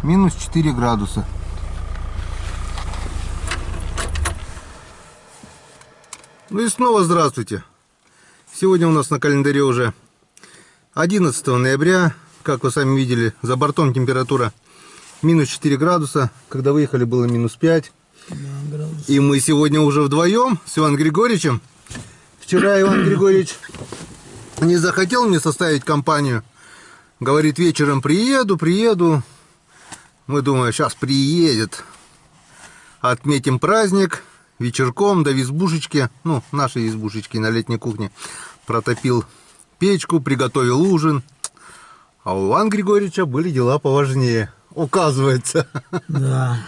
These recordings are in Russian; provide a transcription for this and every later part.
Минус 4 градуса. Ну и снова здравствуйте. Сегодня у нас на календаре уже 11 ноября. Как вы сами видели, за бортом температура минус 4 градуса. Когда выехали, было минус 5. И мы сегодня уже вдвоем с Иваном Григорьевичем. Вчера Иван Григорьевич не захотел мне составить компанию. Говорит, вечером приеду. Мы думаем, сейчас приедет. Отметим праздник. Вечерком до избушечки, ну, нашей избушечки на летней кухне, протопил печку, приготовил ужин. А у Ивана Григорьевича были дела поважнее, оказывается. Да.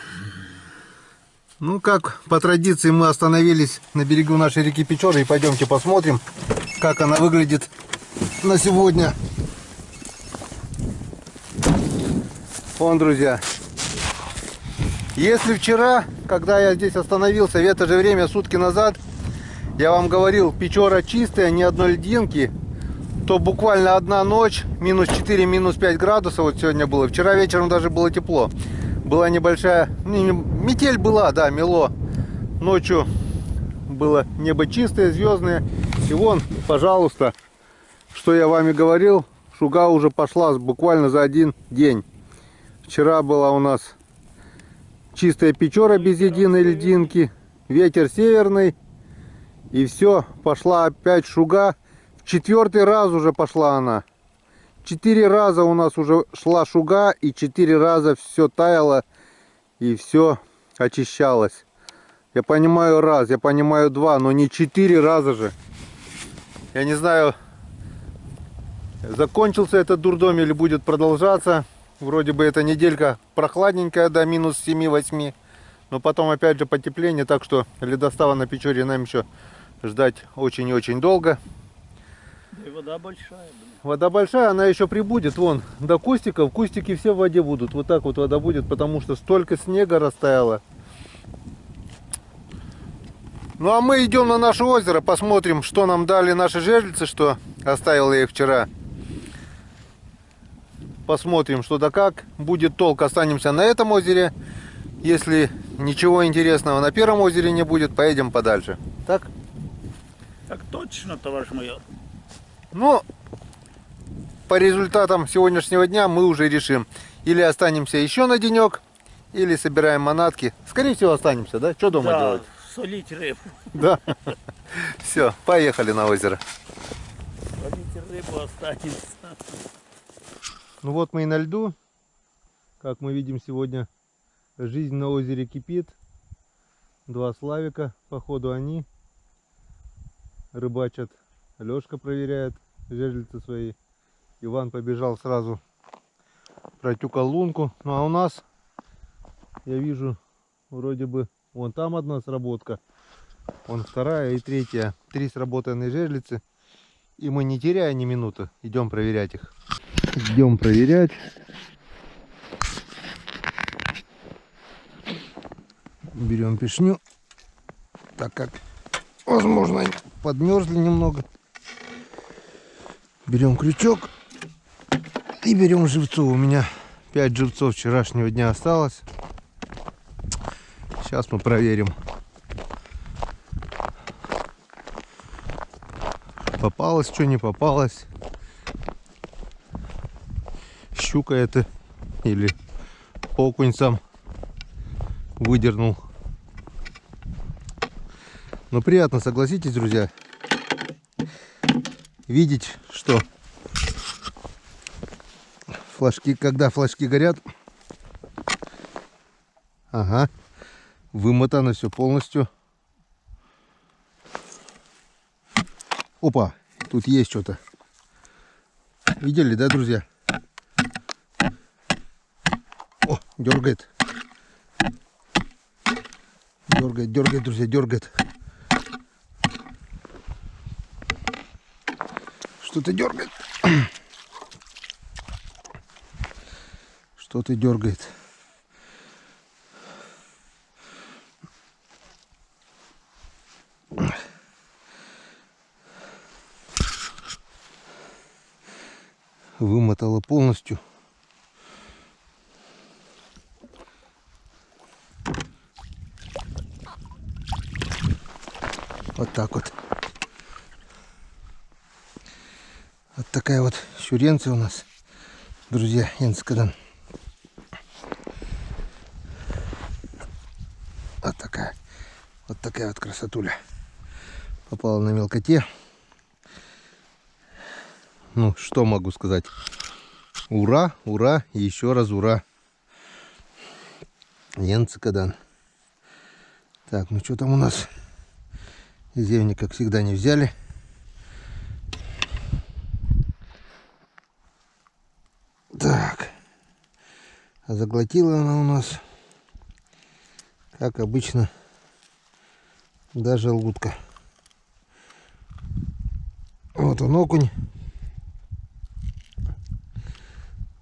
Ну, как по традиции, мы остановились на берегу нашей реки Печоры и пойдемте посмотрим, как она выглядит на сегодня. Вон, друзья. Если вчера, когда я здесь остановился, в это же время, сутки назад, я вам говорил, Печора чистая, ни одной льдинки, то буквально одна ночь, минус 4, минус 5 градусов вот сегодня было. Вчера вечером даже было тепло. Была небольшая, метель была, да, мело. Ночью было небо чистое, звездное. И вон, пожалуйста, что я вами говорил, шуга уже пошла буквально за один день. Вчера была у нас чистая Печора без единой льдинки, ветер северный, и все, пошла опять шуга. В 4-й раз уже пошла она. 4 раза у нас уже шла шуга, и 4 раза все таяло, и все очищалось. Я понимаю раз, я понимаю 2, но не 4 раза же. Я не знаю, закончился этот дурдом или будет продолжаться. Вроде бы эта неделька прохладненькая, до минус 7-8. Но потом опять же потепление. Так что ледостава на Печоре нам еще ждать очень и очень долго. Да и вода большая. Вода большая, она еще прибудет. Вон, до кустиков. Кустики все в воде будут. Вот так вот вода будет, потому что столько снега растаяло. Ну а мы идем на наше озеро. Посмотрим, что нам дали наши жерлицы, что оставил я их вчера. Посмотрим, что да как. Будет толк, останемся на этом озере. Если ничего интересного на первом озере не будет, поедем подальше. Так? Так точно, товарищ майор. Ну, по результатам сегодняшнего дня мы уже решим. Или останемся еще на денек, или собираем манатки. Скорее всего, останемся, да? Что дома делать? Солить рыбу. Да. Все, поехали на озеро. Солить рыбу, останемся. Ну вот мы и на льду. Как мы видим сегодня, жизнь на озере кипит. 2 Славика, походу они рыбачат. Лешка проверяет жерлицы свои. Иван побежал сразу, протюкал лунку. Ну а у нас, я вижу, вроде бы вон там одна сработка, вон вторая и третья. 3 сработанные жерлицы. И мы, не теряя ни минуты, идем проверять их. Идем проверять. Берем пешню, так как, возможно, они подмерзли немного. Берем крючок и берем живцов. У меня 5 живцов вчерашнего дня осталось. Сейчас мы проверим, попалось, что не попалось. Щука это или окунь сам выдернул. Но приятно, согласитесь, друзья, видеть, что флажки, когда флажки горят, ага, вымотано все полностью. Опа, тут есть что-то. Видели, да, друзья? О, дергает. Дергает, друзья, дергает. Что-то дергает. Что-то дергает. Вымотало полностью. Вот так вот. Вот такая вот щуренция у нас, друзья, Янцкадан. Вот такая вот красотуля. Попала на мелкоте. Ну, что могу сказать? Ура, ура и еще раз ура. Янцкадан. Так, ну что там у нас? Изевник, как всегда, не взяли. Так. А заглотила она у нас, как обычно, даже желудка. Вот он, окунь.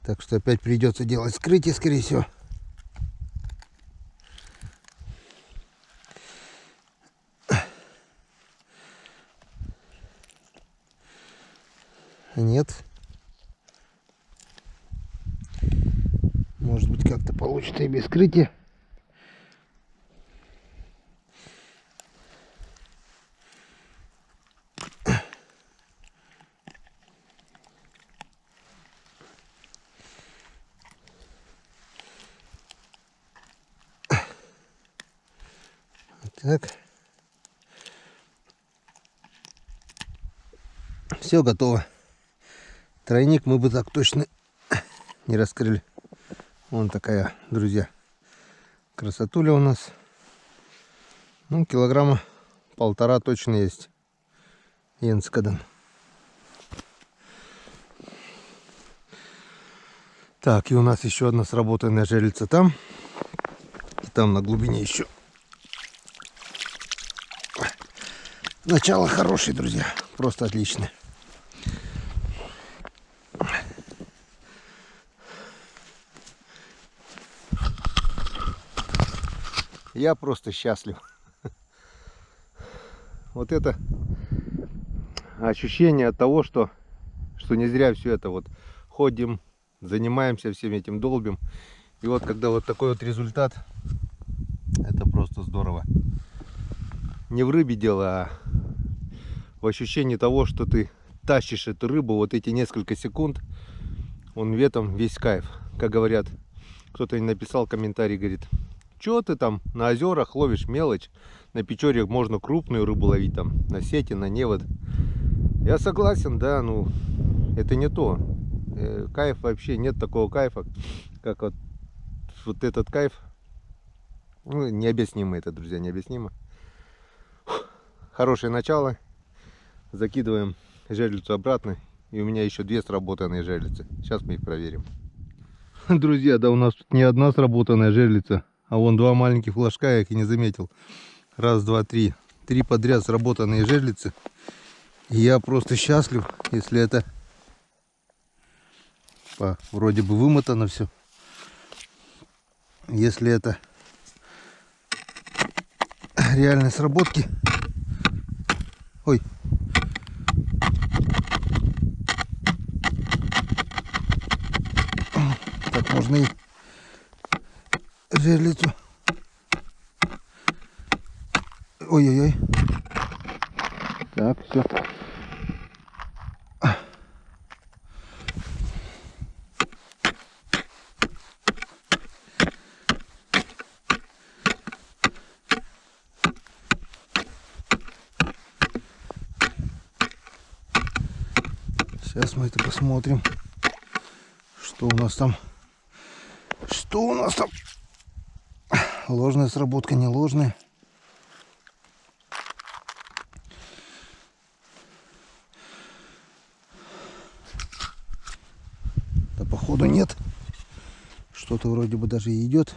Так что опять придется делать скрытие, скорее всего. Нет. Может быть, как-то получится и без скрытия. Так. Все готово. Тройник мы бы так точно не раскрыли. Вон такая, друзья, красотуля у нас. Ну, килограмма 1,5 точно есть. Янцкадан. Так, и у нас еще одна сработанная жерлица там. И там на глубине еще. Начало хорошее, друзья. Просто отличное. Я просто счастлив. Вот это ощущение от того, что не зря все это вот ходим, занимаемся всем этим, долбим. И вот когда вот такой вот результат, это просто здорово. Не в рыбе дело, а в ощущении того, что ты тащишь эту рыбу вот эти несколько секунд, он в этом весь кайф. Как говорят, кто-то написал комментарий, говорит: что ты там на озерах ловишь мелочь, на Печоре можно крупную рыбу ловить, там на сети, на невод. Я согласен, да, ну это не то. Кайф вообще, нет такого кайфа, как вот этот кайф. Ну, необъяснимо это, друзья, необъяснимо. Хорошее начало. Закидываем жерлицу обратно. И у меня еще 2 сработанные жерлицы. Сейчас мы их проверим. Друзья, да у нас тут не одна сработанная жерлица, а вон 2 маленьких флажка, я их и не заметил. Раз, два, три. 3 подряд сработанные жерлицы. И я просто счастлив, если это вроде бы вымотано все. Если это реальные сработки. Ой. Так можно и жерлицу. Ой-ой-ой. Так, все. Сейчас мы это посмотрим, что у нас там. Что у нас там? Ложная сработка, не ложная. Да походу нет. Что-то вроде бы даже и идет.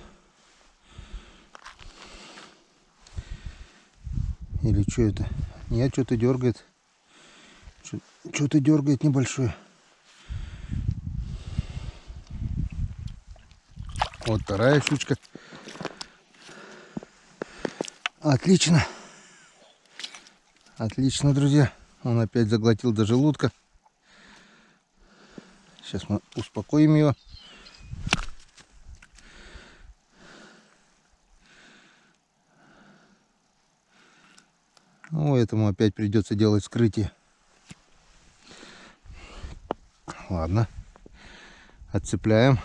Или что это? Нет, что-то дергает. Что-то дергает небольшое. Вот вторая щучка. Отлично. Отлично, друзья. Он опять заглотил до желудка. Сейчас мы успокоим его. Ну, этому опять придется делать вскрытие. Ладно. Отцепляем.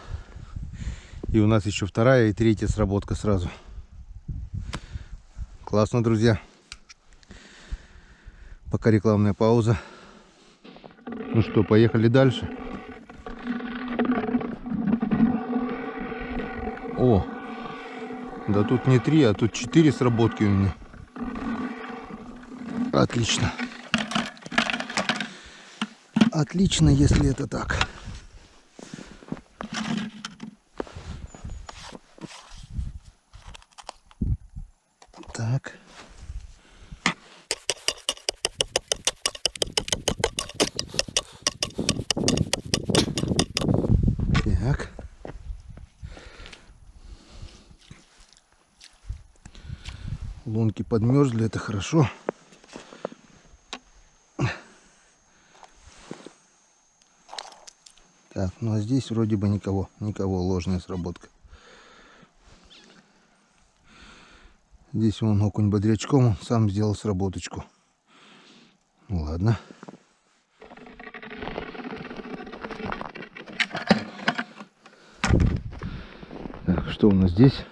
И у нас еще вторая и третья сработка сразу. Классно, друзья. Пока рекламная пауза. Ну что, поехали дальше. О, да тут не 3, а тут 4 сработки у меня. Отлично. Отлично, если это так. Так. Так. Лунки подмерзли, это хорошо. Так, ну а здесь вроде бы никого, ложная сработка. Здесь вон окунь бодрячком, он сам сделал сработочку. Ну ладно. Так, что у нас здесь?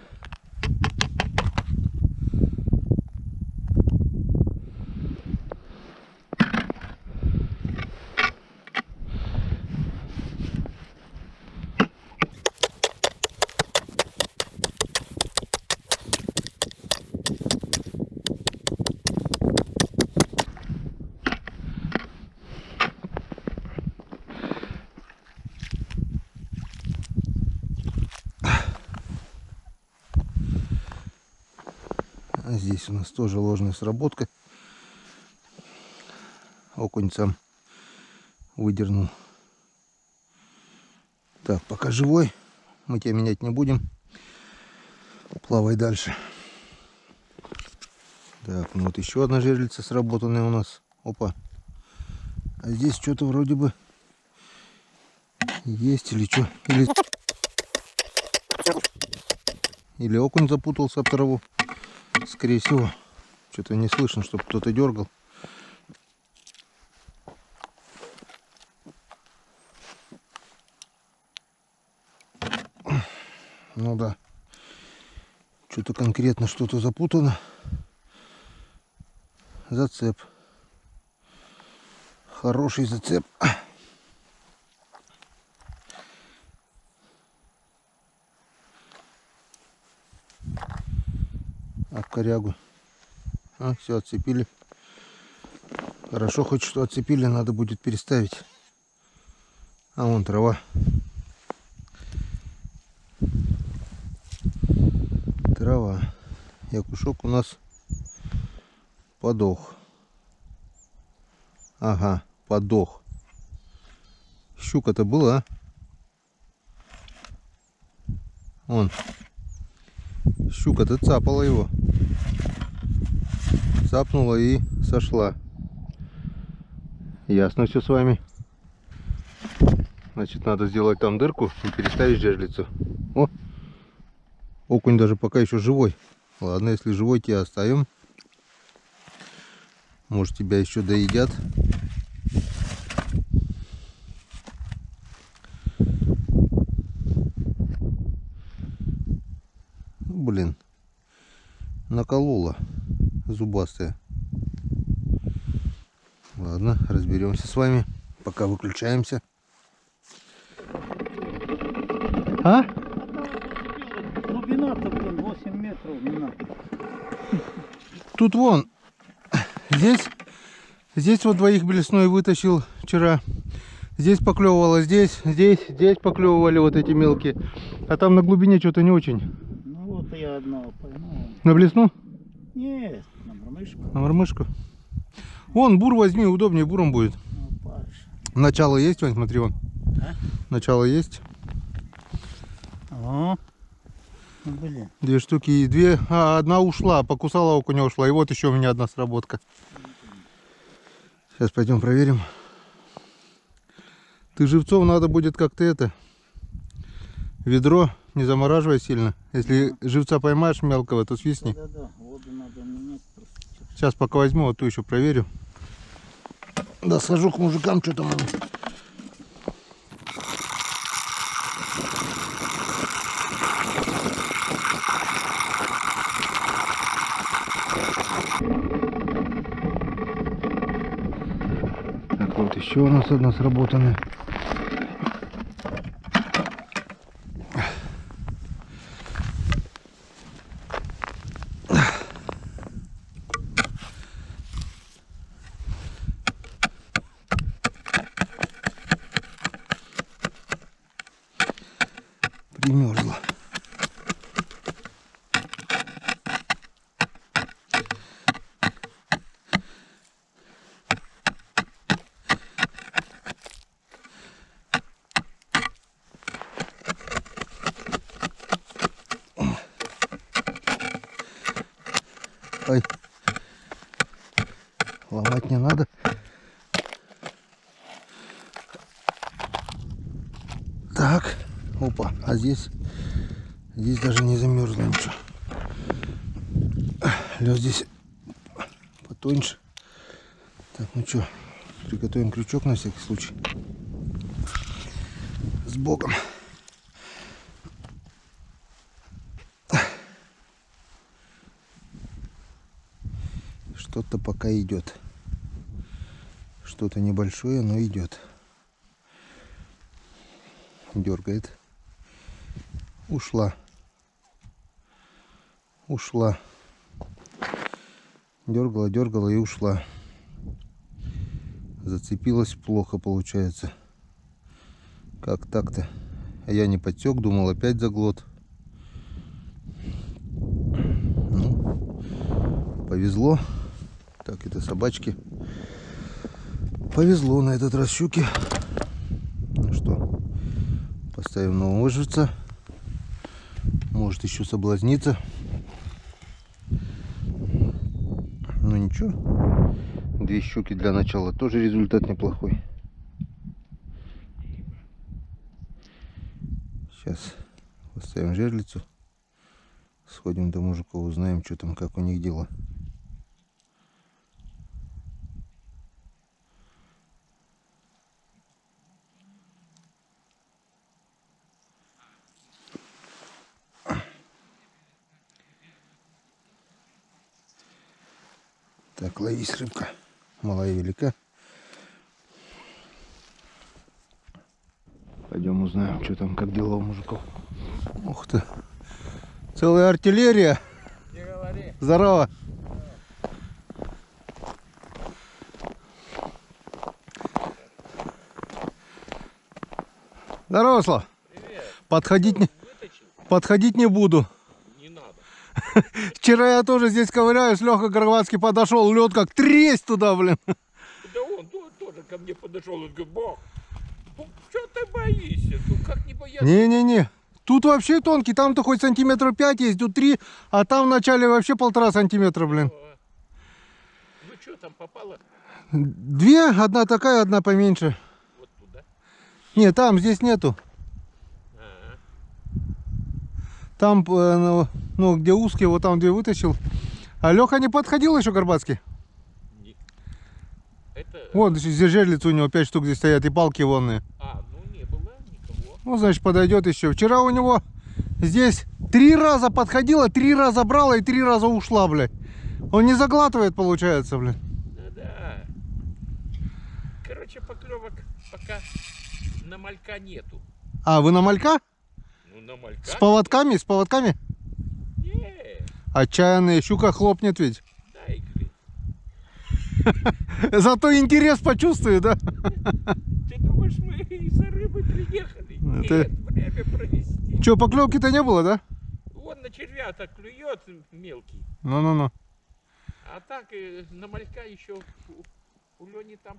А здесь у нас тоже ложная сработка. Окунь сам выдернул. Так, пока живой. Мы тебя менять не будем. Плавай дальше. Так, ну вот еще одна жерлица сработанная у нас. Опа. А здесь что-то вроде бы есть или что? Или окунь запутался об траву. Скорее всего. Что-то не слышно, чтобы кто-то дергал. Ну да. Что-то конкретно что-то запутано. Зацеп. Хороший зацеп. А в корягу. А, все, отцепили. Хорошо, хоть что отцепили, надо будет переставить. А вон трава. Трава. Якушок у нас подох. Ага, подох. Щука-то была. Вон. Щука-то цапала его. Цапнула и сошла. Ясно все с вами. Значит, надо сделать там дырку и переставить жерлицу. О! Окунь даже пока еще живой. Ладно, если живой, тебя оставим. Может, тебя еще доедят. Блин. Наколола. Зубастая. Ладно, разберемся с вами. Пока выключаемся. А? Глубина-то, блин, 8 метров. Не надо. Тут вон. Здесь вот двоих блесной вытащил вчера. Здесь поклевывало, здесь поклевывали вот эти мелкие. А там на глубине что-то не очень. Ну вот я одного поймал. На блесну? Нет, на мормышку. На мормышку. Вон, бур возьми, удобнее буром будет. Ну, Паш. Начало есть, Вань, смотри, вон. А? Начало есть. О, ну, блин. 2 штуки и 2. А, одна ушла, покусала окуня, ушла. И вот еще у меня одна сработка. Сейчас пойдем проверим. Ты живцов надо будет как-то это. Ведро не замораживай сильно. Если живца поймаешь мелкого, то свистни. Да-да, воду надо менять просто. Сейчас пока возьму, вот ту еще проверю. Да, схожу к мужикам, что там. Так, вот еще у нас одна сработанная. Примерзла. Ой, ломать не надо. Так, опа, а здесь даже не замерзло ничего. Лед здесь потоньше. Так, ну что, приготовим крючок на всякий случай. С боком. Что-то пока идет. Что-то небольшое, но идет. Дергает. Ушла. Ушла. Дергала, дергала и ушла. Зацепилась плохо, получается. Как так-то? А я не подсек, думал, опять заглот. Ну, повезло. Так, это собачки. Повезло на этот раз щуки. Ну что, поставим нового выживца. Может еще соблазниться. Ну ничего. 2 щуки для начала. Тоже результат неплохой. Сейчас поставим жерлицу. Сходим до мужиков, узнаем, что там, как у них дела. Так, ловись, рыбка. Малая, велика. Пойдем узнаем, что там, как дела у мужиков. Ух ты. Целая артиллерия. Не говори. Здорово. Здорово, Слав. Привет. Подходить не буду. Не надо. Вчера я тоже здесь ковыряюсь, Леха Горватский подошел, лед как тресь туда, блин. Да он тоже ко мне подошел и говорит, бог, что ты боишься? Ну как не бояться? Не-не-не. Тут вообще тонкий, там-то хоть сантиметров 5 есть, тут 3, а там в начале вообще 1,5 сантиметра, блин. Ну что там попало? 2, одна такая, одна поменьше. Вот туда. Не, там, здесь нету. Ага. Там, ну, где узкие, вот там 2 вытащил. А Леха не подходил еще, Горбатский? Это... Вон, здесь жерлицы у него 5 штук здесь стоят, и палки вонные. А, ну не было никого. Ну, значит, подойдет еще. Вчера у него здесь 3 раза подходила, 3 раза брала и 3 раза ушла, блядь. Он не заглатывает, получается, блядь. Да-да. Короче, поклевок пока на малька нету. А, вы на малька? Ну, на малька. С поводками? С поводками? Не, Отчаянная щука хлопнет ведь. дай грязь. Зато интерес почувствует, да? Ты думаешь, мы из-за рыбы приехали? Это- Нет, время провести. Че, поклевки-то не было, да? Вон на червя-то клюет мелкий. Ну-ну-ну. А так на малька еще у Лени там,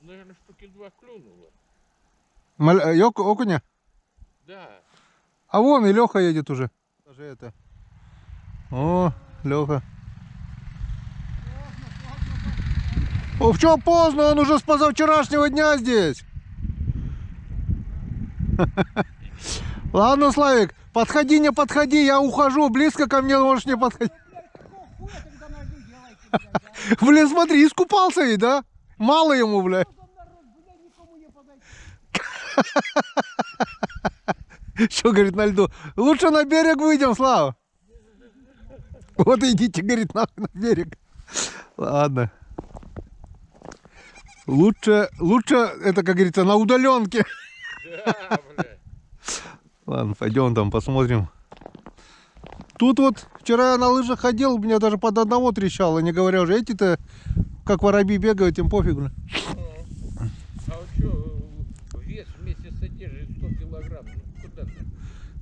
наверное, штуки 2 клюнуло. Окуня? Да. А вон и Леха едет уже. Даже это. О, Леха. О, в чем поздно? Он уже с позавчерашнего дня здесь. Ладно, Славик, подходи, не подходи, я ухожу. Близко ко мне можешь не подходить. Блин, смотри, искупался и, да? Мало ему, бля. Что, говорит, на льду? Лучше на берег выйдем, Слава. Вот идите, говорит, на берег. Ладно. Лучше, это, как говорится, на удаленке. Да, блядь. Ладно, пойдем там посмотрим. Тут вот вчера я на лыжах ходил, меня даже под одного трещало, не говоря уже, эти-то как воробьи бегают, им пофиг. Бля. А вот что, вес вместе с одеждой 100 килограмм, ну куда ты?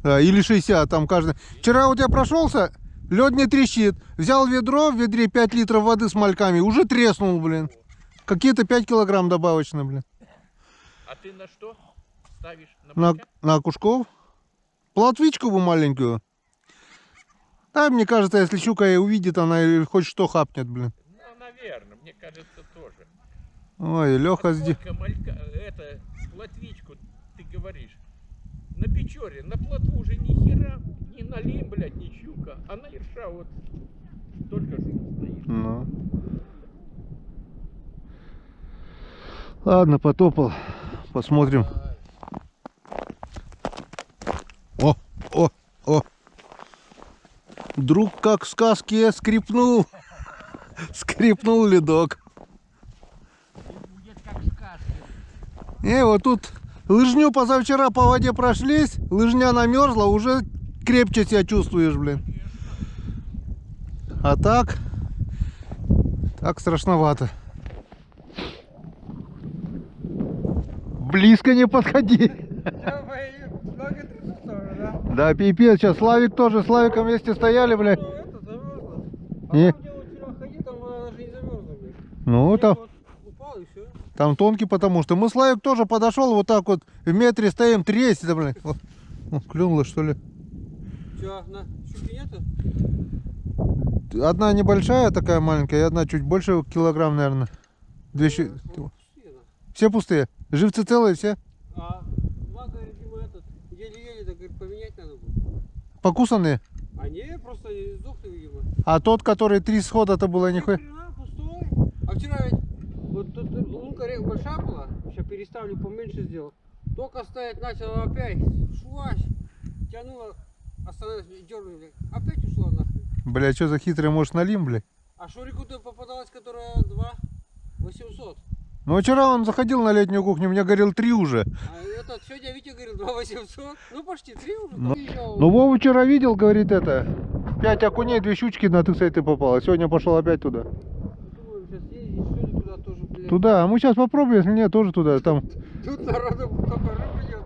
Да, или 60, там каждый. Вчера вот я прошелся, лед не трещит. Взял ведро, в ведре 5 литров воды с мальками, уже треснул, блин. Какие-то 5 килограмм добавочно, блин. А ты на что ставишь? На окушков. Плотвичку бы маленькую. Да, мне кажется, если щука и увидит, она хоть что хапнет, блин. Ну, наверное, мне кажется, тоже. Ой, Леха здесь. Сколько малька, это, плотвичку, ты говоришь, на Печоре, на плотву уже ни хера, ни налим, блядь, ни щука, а на ерша вот только что стоит. Ну. Ладно, потопал. Посмотрим. О. Вдруг как в сказке скрипнул. Скрипнул ледок. Будет как сказка. И вот тут лыжню позавчера по воде прошлись. Лыжня намерзла, уже крепче себя чувствуешь, блин. А так страшновато. Близко не подходи. Да, пипец, сейчас Славик тоже, с Славиком вместе стояли, блядь. Не. Ну, там тонкий, потому что мы Славик тоже подошел, вот так вот в метре стоим, трясет, блядь. О, клюнуло, что ли? Че, на щуки нету? Одна небольшая такая маленькая, и одна чуть больше килограмм, наверное. Все пустые. Живцы целые все? А два, говорит, ему этот, еле-еле, так, говорит, поменять надо будет. Покусанные? А не, просто сдохли, видимо. А тот, который 3 схода-то было, нихуя. Пустой. А вчера ведь, вот тут лунка река большая была, сейчас переставлю, поменьше сделал. Только стоять начала опять, швась, тянула, остановилась, дернула, блядь. Опять ушла нахуй. Бля, что за хитрый, может, налим, бля? А Шурику-то попадалась, которая 2 800. Ну, вчера он заходил на летнюю кухню, мне говорил 3 уже. А этот сегодня Витя говорил 2 800. Ну почти 3 уже. Ну, Вова вчера видел, говорит, это, 5 окуней, 2 щучки на ты попало. Сегодня пошел опять туда. Думаю, сейчас ездить, что ли, туда тоже, блядь. Туда, а мы сейчас попробуем, если нет, тоже туда. Там, Тут народу только рыбы нету.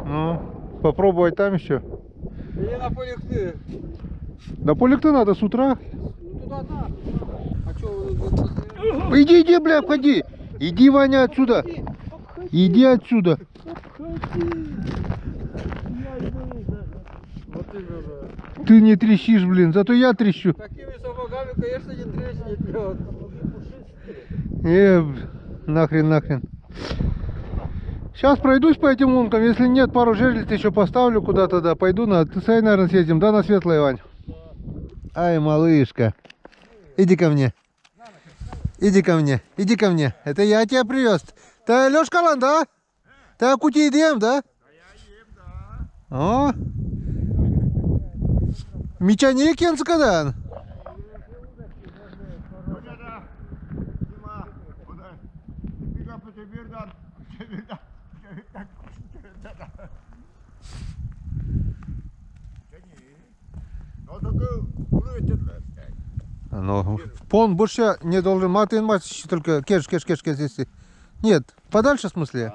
ну, попробовать там еще. Или на Поликты. Да полик-то надо с утра. Ну туда да. А что вы тут постоянно? Иди, бля, обходи. Иди, Ваня, отсюда. Иди отсюда. Вот именно. Ты не трещишь, блин, зато я трещу. Такими сапогами, конечно, не треснет лед. Нахрен. Сейчас пройдусь по этим лункам. Если нет, пару жерлиц еще поставлю куда-то, да, пойду на ТСА, наверное, съездим, да, на Светлое, Вань? Ай, малышка. Иди ко мне. Иди ко мне. Это я тебя привез. Ты Лёшка Лан, да? Ты акути идем, да? О. Мечани кенцкадан. Ну, он больше не должен, Мартин Матч только кеш, если. Нет, подальше в смысле?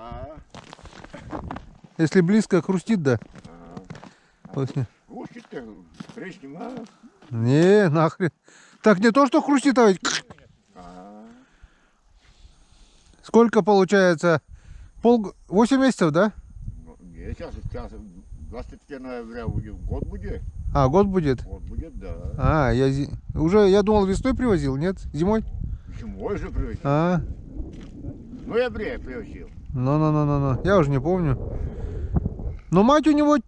Если близко хрустит, да. Хрустит-то, хрясь снимаю. Не, нахрен. Так не то, что хрустит, а ведь... Сколько получается? 8 месяцев, да? Ну, не, сейчас 23 ноября будет, год будет. А, год будет? Год будет, да. А, я думал, весной привозил, нет? Зимой? Зимой же привозил. А, В ноябре привозил. ну. Я уже не помню. Но мать у него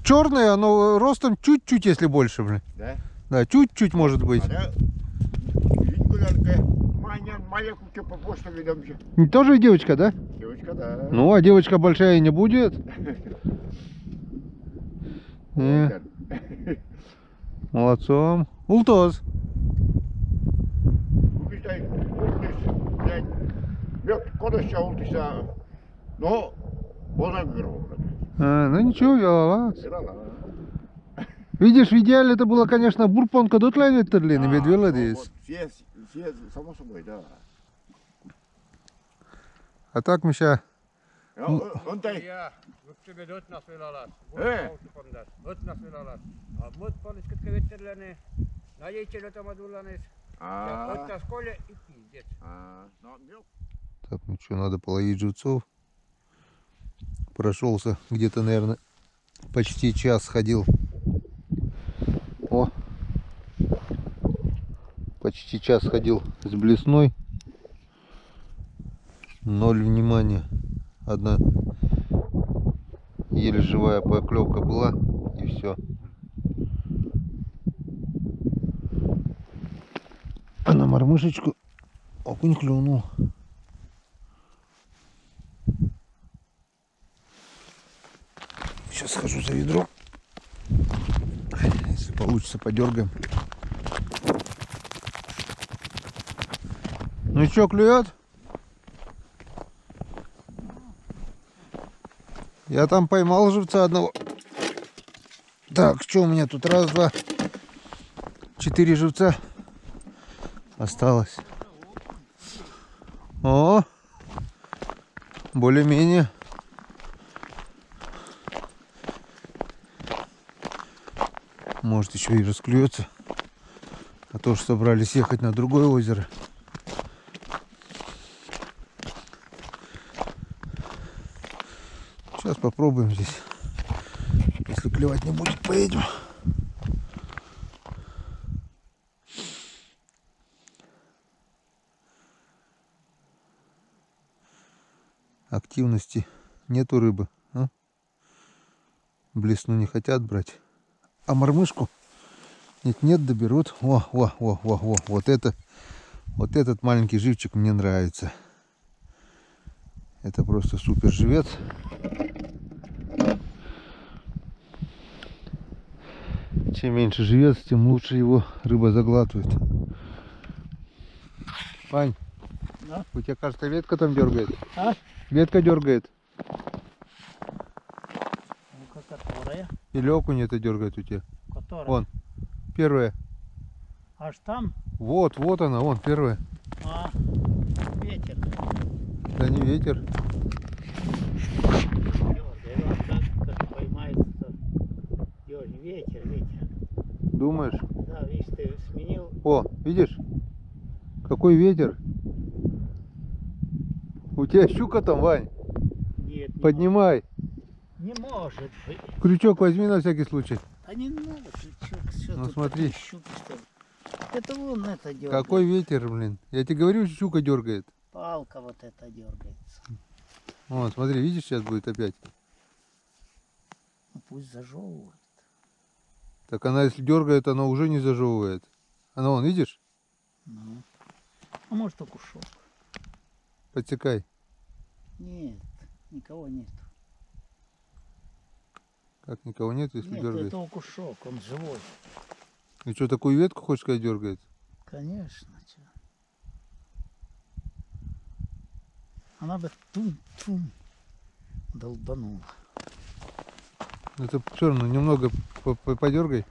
черная, но ростом чуть-чуть, если больше, блин. Да? Да, чуть-чуть может быть. Она Ленка, маленькую по почту ведем. Тоже девочка, да? Девочка, да. Ну, а девочка большая и не будет. Вот. Молодцом. Ултоз. Кукитай, ултис, блядь. Век, кодоща ултиса. Но, он огромный. Ну ничего, виноват. Сирала. Видишь, в идеале это было, конечно, бурпонка дутлайнеттерлин и медвеладис. Все, само собой, да. А так мы сейчас... Он тай. Ja, võtsime võtnas veel alas. Ee. Võtnas veel alas. Aga mõt poleks kõik veterlane. Надейтесь, это мадуланес. Võtnas kolje и пиздец. Ну, Так, ну что, надо половить живцов. Прошелся где-то, наверное, почти час ходил. О! Почти час ходил с блесной. 0 внимания. Одна еле живая поклевка была, и все. А на мормышечку окунь клюнул. Сейчас схожу за ведром. Если получится, подергаем. Ну и что, клюет? Я там поймал живца одного. Так, что у меня тут? Раз, два, 4 живца осталось. О, более-менее. Может, еще и расклюется. А то, что собрались ехать на другое озеро. Сейчас попробуем здесь. Если клевать не будет, поедем. Активности нету рыбы. А? Блесну не хотят брать. А мормышку нет, доберут. О, вот этот маленький живчик мне нравится. Это просто супер живец. Чем меньше живец, тем лучше его рыба заглатывает. Пань, Да? у тебя, кажется, ветка там дергает. А? Ветка дергает. Ну-ка, которая? Или окунь это дергает у тебя. Которая? Вон, первая. Аж там? Вот она, вон, первая. А, ветер. Да не ветер. Дёргай, вот как поймается. Дёргай, ветер. Думаешь? Да, видишь, ты сменил. О, видишь? Какой ветер. У тебя щука там, Вань. Нет, не Поднимай. может. Не может быть. Крючок возьми на всякий случай. А не надо, что Ну, тут смотри. такие щуки, что ли? Это вон это дергает. Какой ветер, блин. Я тебе говорю, щука дергает. Палка вот эта дергается. Вот, смотри, видишь, сейчас будет опять. Ну, пусть зажевывает. Так она, если дергает, она уже не зажевывает. Она, вон, видишь? Ну. А может, окушок? Подсекай. Нет, никого нет. Как никого нет, если Нет, дергает. это окушок, он живой. И что, такую ветку, хочешь сказать, дергает? Конечно. Чё. Она бы тум-тум долбанула. Это все равно немного подергай.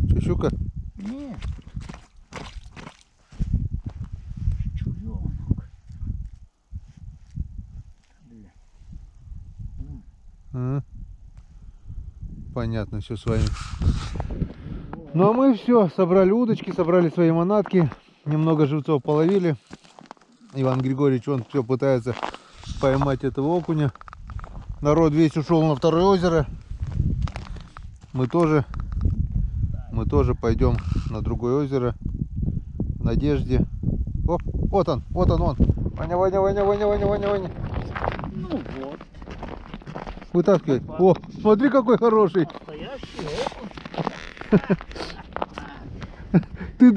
Че, щука? Нет. Чуренок. Бля. Понятно, все с вами. Ну а мы все, собрали удочки, собрали свои манатки, немного живцов половили. Иван Григорьевич, он все пытается поймать этого окуня. Народ весь ушел на второе озеро. Мы тоже пойдем на другое озеро в надежде. О, вот он. Ваня. Ну вот. Вытаскивай. О, смотри, какой хороший. Настоящий окунь. Ты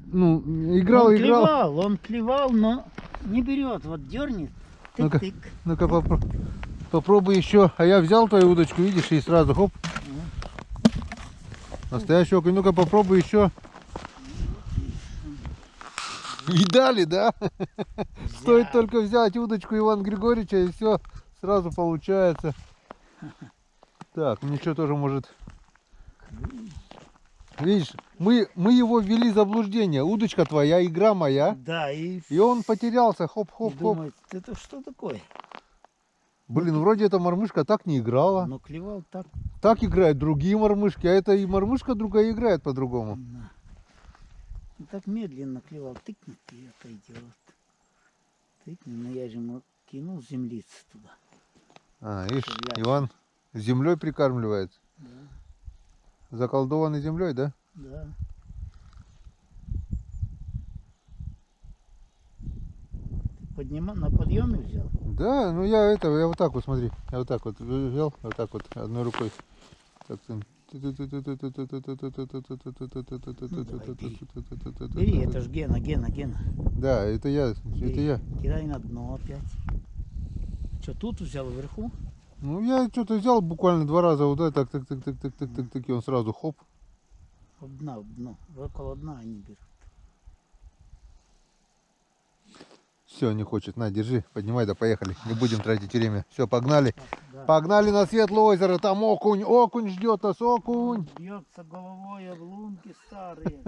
ну, играл, Он клевал, но не берет. Вот дернет. Ну-ка. Тык-тык. Ну-ка попробуй еще. А я взял твою удочку, видишь, и сразу хоп. Настоящий окунь. Ну-ка попробуй еще. Видали, да? Стоит только взять удочку Ивана Григорьевича, и все сразу получается. Так, мне что тоже может... Видишь, мы его ввели в заблуждение. Удочка твоя, игра моя. Да, и И он потерялся. Хоп-хоп-хоп. думает, это что такое? Блин, вроде эта мормышка так не играла. Но клевал так. Так играют другие мормышки, а это и мормышка другая играет по-другому. Да. И так медленно клевал. Тыкнет и отойдет. Тыкнет, но я же ему кинул землицы туда. А, видишь, Стреляет. Иван землей прикармливается. Да, Заколдованный землей, да? да. На подъеме взял? Да, ну я вот так вот, смотри. Я вот так вот взял, вот так вот, одной рукой. Так, Бери, это ж Гена. да, это я, Бери. это я. Кидай на дно опять. Что, тут взял вверху? Ну я что-то взял буквально 2 раза, вот так, и он сразу хоп. Об дно. Около дна они берут. Все, не хочет. На, держи, поднимай, да поехали. Не будем тратить время. Все, погнали. Да. Погнали на Светлое озеро. Там окунь ждет нас, окунь. Бьется головой об лунки старые.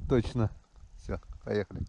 Точно. Все, поехали.